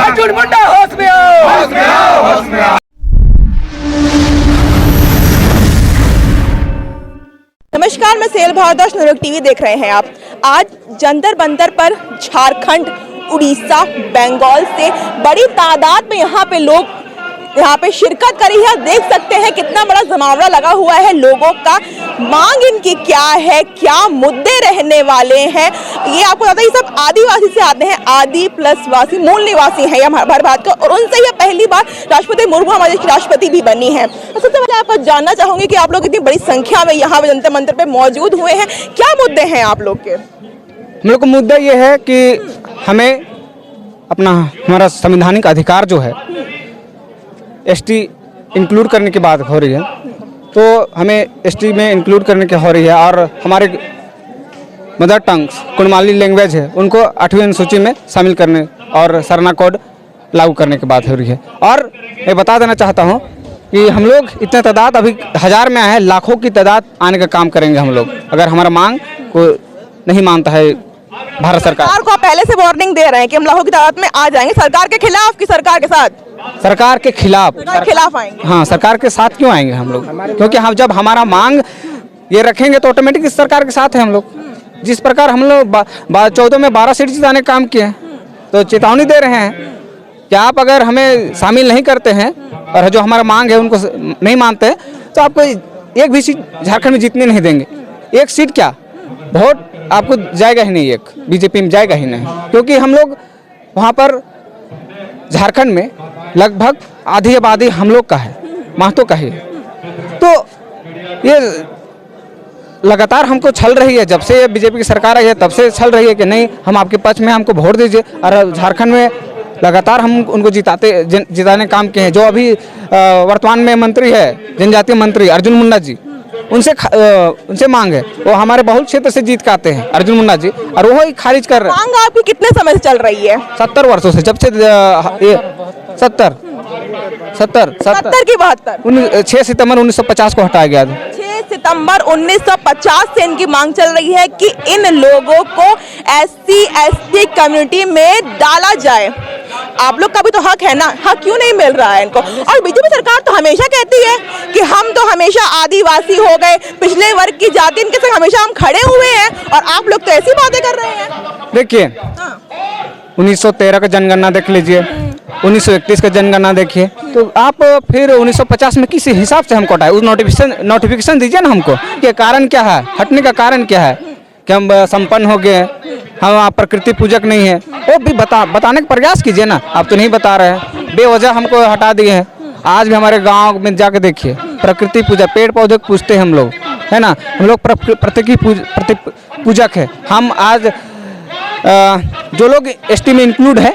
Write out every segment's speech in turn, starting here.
अर्जुन मुंडा होश में आओ, होश में आओ, होश में आओ। नमस्कार, मैं सेल भारद्वाज, नवयुग टीवी देख रहे हैं आप। आज जंतर मंतर पर झारखंड, उड़ीसा, बंगाल से बड़ी तादाद में यहाँ पे लोग शिरकत करी है। देख सकते हैं कितना बड़ा जमावड़ा लगा हुआ है लोगों का। मांग इनकी क्या है, क्या मुद्दे रहने वाले हैं, ये आपको पता है। ये सब आदिवासी से आते हैं, आदि प्लस वासी, मूल निवासी हैं हमारे भारत का, और उनसे ये पहली बार राष्ट्रपति मुर्मू हमारे राष्ट्रपति भी बनी है। तो सबसे पहले आपको जानना चाहूंगी कि आप लोग इतनी बड़ी संख्या में यहाँ पे जंतर मंतर पे मौजूद हुए हैं, क्या मुद्दे हैं आप लोग के? हम लोग का मुद्दा ये है कि हमें हमारा संवैधानिक अधिकार जो है एसटी इंक्लूड करने की बात हो रही है, तो हमें एसटी में इंक्लूड करने की हो रही है, और हमारे मदर टंग्स कुड़माली लैंग्वेज है उनको 8वीं अनुसूची में शामिल करने और सरना कोड लागू करने की बात हो रही है। और मैं बता देना चाहता हूँ कि हम लोग इतने तादाद अभी 1000 में आए हैं, लाखों की तादाद आने का काम करेंगे हम लोग, अगर हमारा मांग को नहीं मानता है भारत सरकार को। पहले से वार्निंग दे रहे हैं कि हम लाखों की तादाद में आ जाएंगे। सरकार के खिलाफ कि सरकार के साथ? सरकार के खिलाफ आएंगे। हाँ, सरकार के साथ क्यों आएंगे हम लोग? क्योंकि हम जब हमारा मांग ये रखेंगे तो ऑटोमेटिक इस सरकार के साथ है हम लोग। जिस प्रकार हम लोग 14 में 12 सीट जिताने का काम किए हैं, तो चेतावनी दे रहे हैं कि आप अगर हमें शामिल नहीं करते हैं और जो हमारा मांग है उनको नहीं मानते हैं, तो आपको एक भी सीट झारखंड में जीतने नहीं देंगे। एक सीट क्या, वोट आपको जाएगा ही नहीं, एक बीजेपी में जाएगा ही नहीं, क्योंकि हम लोग वहाँ पर झारखंड में लगभग आधी आबादी हम लोग का है, महतो का ही। तो ये लगातार हमको छल रही है, जब से बीजेपी की सरकार आई है तब से छल रही है कि नहीं हम आपके पक्ष में, हमको वोट दीजिए। और झारखंड में लगातार हम उनको जिताने काम किए हैं। जो अभी वर्तमान में मंत्री है, जनजातीय मंत्री अर्जुन मुंडा जी, उनसे मांग है, वो हमारे बहुल क्षेत्र से जीत के आते हैं अर्जुन मुंडा जी, और वो ही खारिज कर रहे हैं। मांग आपकी कितने समय से चल रही है? 70 वर्षों से, जब से 70 की 72 6 सितंबर 1950 को हटाया गया था। 6 सितंबर 1950 से इनकी मांग चल रही है कि इन लोगों को SC ST कम्युनिटी में डाला जाए। आप लोग का भी तो हक है ना, हक क्यों नहीं मिल रहा है इनको? और बीजेपी सरकार तो हमेशा कहती है कि हम तो हमेशा आदिवासी हो गए, पिछले वर्ग की जाति, इनके संग हमेशा हम खड़े हुए हैं, और आप लोग तो ऐसी बातें कर रहे हैं। देखिए, 1913 का जनगणना देख लीजिए, 1931 का जनगणना देखिए, तो आप फिर 1950 में किस हिसाब से हमको हटाए? उस नोटिफिकेशन दीजिए ना हमको कि कारण क्या है, हटने का कारण क्या है, कि हम संपन्न हो गए, हम प्रकृति पूजक नहीं है, वो भी बताने का प्रयास कीजिए ना। आप तो नहीं बता रहे हैं, बेवजह हमको हटा दिए हैं। आज भी हमारे गांव में जाके देखिए, प्रकृति पूजा, पेड़ पौधे पूजते हैं हम लोग, है ना, हम लोग प्रकृति पूजक है। हम आज जो लोग एसटी में इंक्लूड है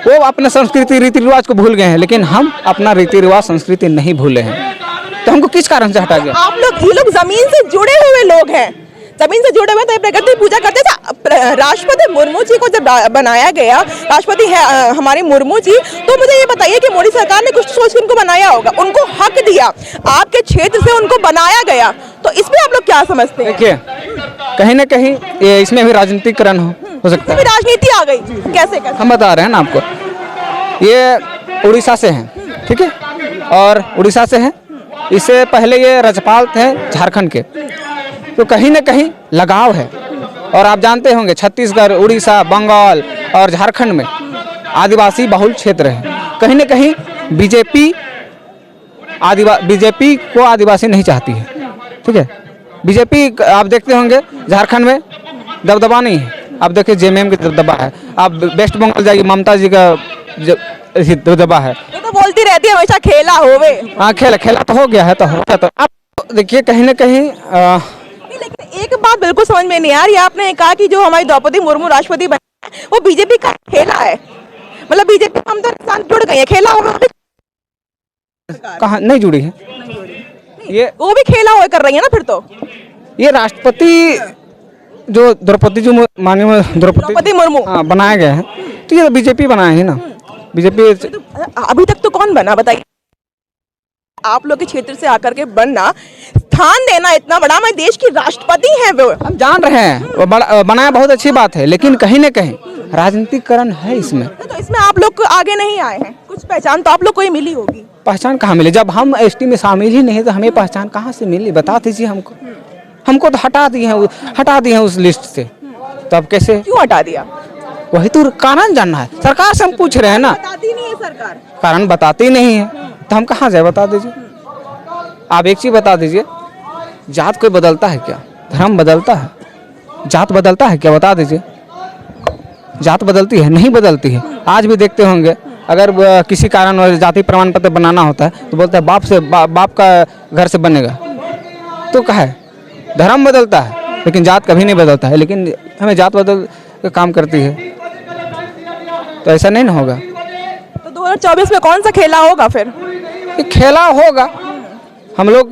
वो अपने संस्कृति रीति रिवाज को भूल गए हैं, लेकिन हम अपना रीति रिवाज संस्कृति नहीं भूले हैं। तो हमको किस कारण से हटा गया? आप लोग, ये लोग जमीन से जुड़े हुए लोग हैं, जमीन से जुड़े हुए, तो प्रकृति पूजा करते थे। राष्ट्रपति मुर्मू जी को जब बनाया गया, राष्ट्रपति है हमारे मुर्मू जी, तो मुझे ये बताइए कि मोदी सरकार ने कुछ सोच के उनको बनाया होगा, उनको हक दिया, आपके क्षेत्र से उनको बनाया गया, तो इसमें आप लोग क्या समझते हैं? देखिए, कहीं ना कहीं इसमें भी राजनीतिकरण हो सकता है। राजनीति आ गई कैसे? हम बता रहे हैं ना आपको, ये उड़ीसा से हैं, ठीक है, और उड़ीसा से हैं, इससे पहले ये राज्यपाल थे झारखंड के, तो कहीं ना कहीं लगाव है। और आप जानते होंगे छत्तीसगढ़, उड़ीसा, बंगाल और झारखंड में आदिवासी बहुल क्षेत्र है। कहीं ना कहीं बीजेपी को आदिवासी नहीं चाहती है, ठीक है। बीजेपी आप देखते होंगे झारखंड में दबदबा नहीं है, आप देखिए जेएमएम की दबदबा है। आप वेस्ट बंगाल जाइए, ममता जी का दबदबा है। ये तो बोलती रहती है हमेशा खेला होवे। हाँ, खेला तो हो गया है, तो हो गया। तो आप देखिए कहीं ना कहीं लेकिन एक बात बिल्कुल समझ में नहीं आ रही, आपने कहा कि जो हमारी द्रौपदी मुर्मू राष्ट्रपति बनी वो बीजेपी का खेला है, मतलब बीजेपी हम तो इंसान जुड़ गए हैं, खेला होगा कहाँ नहीं जुड़ी है, ये वो भी खेला हुआ कर रही है ना। फिर तो ये राष्ट्रपति जो माननीय द्रौपदी मुर्मू बनाया गया है, तो ये बीजेपी बनाया है ना। बीजेपी अभी तक तो कौन बना बताइए? आप लोग के क्षेत्र से आकर के बनना, स्थान देना इतना बड़ा, मैं देश की राष्ट्रपति हैं वो। हम जान रहे हैं वो बनाया बहुत अच्छी बात है, लेकिन कहीं न कहीं राजनीतिकरण है इसमें। तो इसमें आप लोग आगे नहीं आए हैं, कुछ पहचान तो आप लोग को ही मिली होगी। पहचान कहाँ मिली? जब हम एसटी में शामिल ही नहीं तो हमें पहचान कहाँ से मिली? बता दीजिए हमको। हमको तो हटा दिए हैं उस लिस्ट से, तो अब कैसे? क्यों हटा दिया? वही तो कारण जानना है, सरकार से हम पूछ रहे हैं ना। बताती नहीं है सरकार, कारण बताती नहीं है तो हम कहाँ जाए? बता दीजिए। आप एक चीज बता दीजिए, जात कोई बदलता है क्या? धर्म बदलता है? जात बदलता है क्या? बता दीजिए। जात बदलती है? नहीं बदलती है। आज भी देखते होंगे, अगर किसी कारण जाति प्रमाण पत्र बनाना होता है तो बोलते हैं बाप का घर से बनेगा। तो कहा है धर्म बदलता है लेकिन जात कभी नहीं बदलता है, लेकिन हमें जात बदल के काम करती है, तो ऐसा नहीं ना होगा। तो 2024 में कौन सा खेला होगा फिर? ये खेला होगा। हम लोग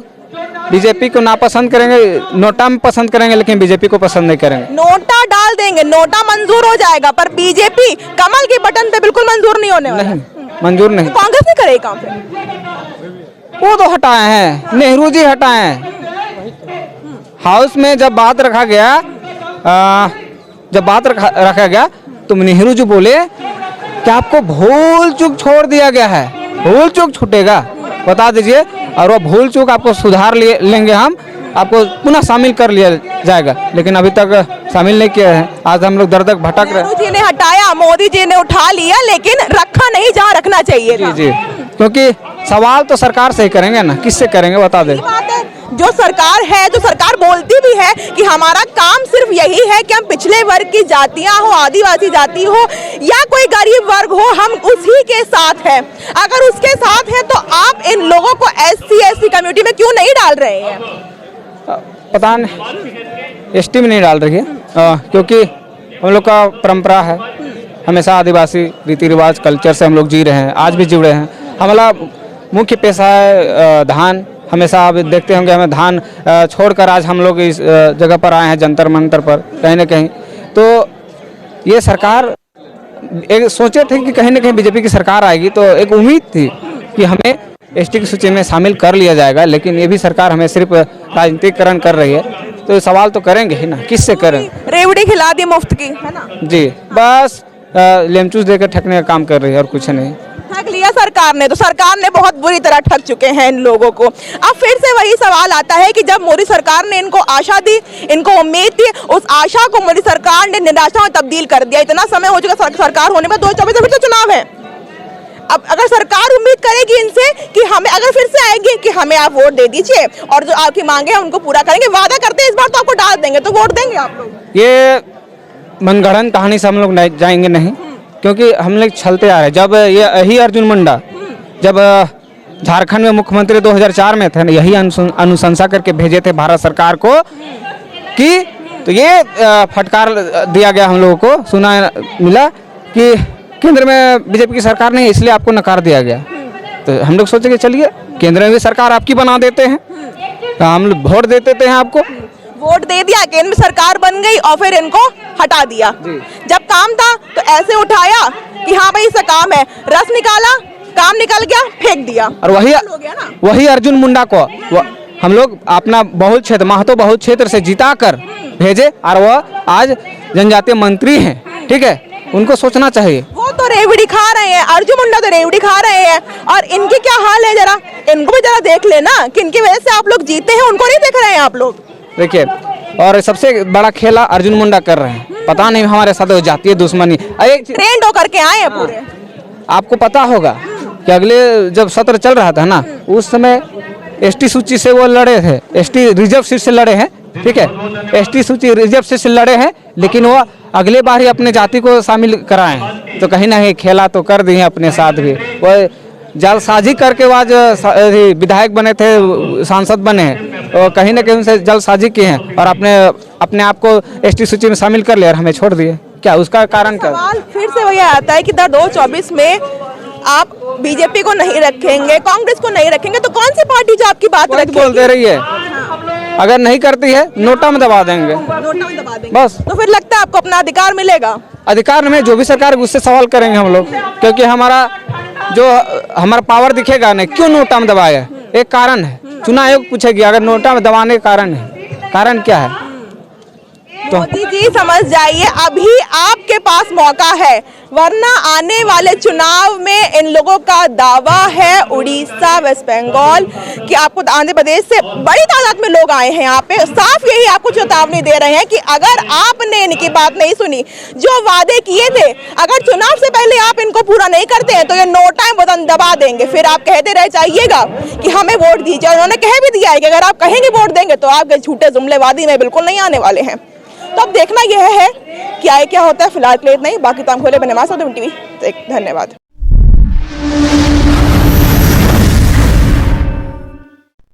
बीजेपी को नापसंद करेंगे, नोटा में पसंद करेंगे, लेकिन बीजेपी को पसंद नहीं करेंगे। नोटा डाल देंगे, नोटा मंजूर हो जाएगा, पर बीजेपी कमल के बटन पे बिल्कुल मंजूर नहीं होने वाला। नहीं, मंजूर नहीं। तो कांग्रेस नहीं करेगी काम फिर? वो तो हटाए हैं, नेहरू जी हटाए हैं। हाउस में जब बात रखा गया, रखा गया तो नेहरू जी बोले कि आपको भूल चूक छोड़ दिया गया है, भूल चूक छूटेगा, बता दीजिए, और वो भूल चूक आपको सुधार लेंगे, हम आपको पुनः शामिल कर लिया जाएगा, लेकिन अभी तक शामिल नहीं किया है। आज हम लोग दर दर भटक रहे हैं। नेहरू जी ने हटाया, मोदी जी ने उठा लिया, लेकिन रखा नहीं जहाँ रखना चाहिए था। जी, क्योंकि सवाल तो सरकार से ही करेंगे ना, किससे करेंगे? बता दे। जो सरकार है, जो सरकार बोलती भी है कि हमारा काम सिर्फ यही है कि हम पिछले वर्ग की जातियां हो, आदिवासी जाति हो या कोई गरीब वर्ग हो, हम उसी के साथ हैं। अगर उसके साथ हैं तो आप इन लोगों को SC कम्युनिटी में क्यों नहीं डाल रहे हैं? पता नहीं, ST में नहीं डाल रही है, क्योंकि हम लोग का परंपरा है, हमेशा आदिवासी रीति रिवाज कल्चर से हम लोग जी रहे हैं, आज भी जुड़े हैं। हमारा मुख्य पेशा है धान। हमेशा आप देखते होंगे, हमें धान छोड़कर आज हम लोग इस जगह पर आए हैं, जंतर मंतर पर, कहीं ना कहीं। तो ये सरकार एक सोचे थे कि कहीं ना कहीं बीजेपी की सरकार आएगी, तो एक उम्मीद थी कि हमें ST की सूची में शामिल कर लिया जाएगा, लेकिन ये भी सरकार हमें सिर्फ राजनीतिकरण कर रही है। तो सवाल तो करेंगे ही ना, किससे करें? रेवड़ी खिला दी मुफ्त की, है ना? जी, बस लेमचूस देकर ठगने का काम कर रही है और कुछ नहीं। ठग लिया सरकार ने, तो सरकार ने बहुत बुरी तरह ठग चुके हैं इन लोगों को। अब फिर से वही सवाल आता है कि जब मोदी सरकार ने इनको आशा दी, इनको उम्मीद थी, उस आशा को मोदी सरकार ने निराशा में तब्दील कर दिया। इतना समय हो चुका सरकार होने में, 2024 में फिर तो चुनाव है। अब अगर सरकार उम्मीद करेगी इनसे कि हमें, अगर फिर से आएंगे कि हमें आप वोट दे दीजिए और जो आपकी मांगे हैं उनको पूरा करेंगे, वादा करते हैं इस बार तो आपको डाल देंगे, तो वोट देंगे आप लोग? ये मनगढ़ंत कहानी से हम लोग नहीं जाएंगे, नहीं, क्योंकि हम लोग चलते आ रहे हैं। जब यही अर्जुन मुंडा जब झारखंड में मुख्यमंत्री 2004 में थे, यही अनुशंसा करके भेजे थे भारत सरकार को कि, तो ये फटकार दिया गया हम लोगों को, सुना मिला कि केंद्र में बीजेपी की सरकार नहीं है, इसलिए आपको नकार दिया गया। तो हम लोग सोचे कि चलिए केंद्र में भी सरकार आपकी बना देते हैं, तो हम लोग वोट दे देते हैं आपको। वोट दे दिया, केंद्र में सरकार बन गई और फिर इनको हटा दिया। जब काम था तो ऐसे उठाया कि हाँ भाई इसका काम है, रस निकाला, काम निकल गया, फेंक दिया, और वही अर्जुन मुंडा को हम लोग अपना बहुल क्षेत्र, महतो बहुल क्षेत्र से जिता कर भेजे, और वह आज जनजातीय मंत्री हैं। ठीक है, उनको सोचना चाहिए। वो तो रेवड़ी खा रहे हैं, अर्जुन मुंडा तो रेवड़ी खा रहे हैं, और इनकी क्या हाल है, जरा इनको भी जरा देख लेना कि इनकी वजह से आप लोग जीते हैं, उनको नहीं देख रहे हैं आप लोग। देखिए, और सबसे बड़ा खेला अर्जुन मुंडा कर रहे हैं। पता नहीं हमारे साथ जातीय दुश्मनी, ट्रेंड होकर के आए हैं पूरे। आपको पता होगा कि अगले जब सत्र चल रहा था ना, उस समय ST सूची से वो लड़े थे, ST रिजर्व सीट से लड़े हैं। ठीक है, ST सूची रिजर्व सीट से लड़े हैं, लेकिन वो अगले बार ही अपने जाति को शामिल कराए, तो कहीं ना कहीं खेला तो कर दिए अपने साथ भी। वो जालसाजी करके आज विधायक बने थे, सांसद बने हैं, तो कहीं ना कहीं उनसे जालसाजी किए हैं और अपने आप को ST सूची में शामिल कर लिया और हमें छोड़ दिए। क्या उसका कारण क्या? सवाल फिर से वही आता है कि 2024 में आप बीजेपी को नहीं रखेंगे, कांग्रेस को नहीं रखेंगे, तो कौन सी पार्टी जो आपकी बात रखेगी? बोल दे रही है, अगर नहीं करती है नोटा में दबा देंगे, नोटा में दबा देंगे बस। तो फिर लगता है आपको अपना अधिकार मिलेगा? अधिकार में जो भी सरकार उससे सवाल करेंगे हम लोग, क्योंकि हमारा जो हमारा पावर दिखेगा नहीं, क्यों नोटा में दबाया, एक कारण है, चुनाव आयोग पूछेगी अगर नोटा में दबाने का कारण क्या है। तो मोदी जी समझ जाइए, अभी आपके पास मौका है, वरना आने वाले चुनाव में इन लोगों का दावा है उड़ीसा, वेस्ट बंगाल कि आपको आंध्र प्रदेश से बड़ी तादाद में लोग आए हैं यहाँ पे, साफ यही आपको चेतावनी दे रहे हैं कि अगर आपने इनकी बात नहीं सुनी, जो वादे किए थे, अगर चुनाव से पहले आप इनको पूरा नहीं करते हैं तो ये नोटा में बटन दबा देंगे, फिर आप कहते रह जाइएगा कि हमें वोट दीजिए। उन्होंने कह भी दिया है कि अगर आप कहेंगे वोट देंगे तो आप झूठे जुमलेबाजी में बिल्कुल नहीं आने वाले हैं। तो अब देखना यह है क्या होता है। फिलहाल के लिए इतना ही, बाकी तमाम खोले बने टीवी। धन्यवाद।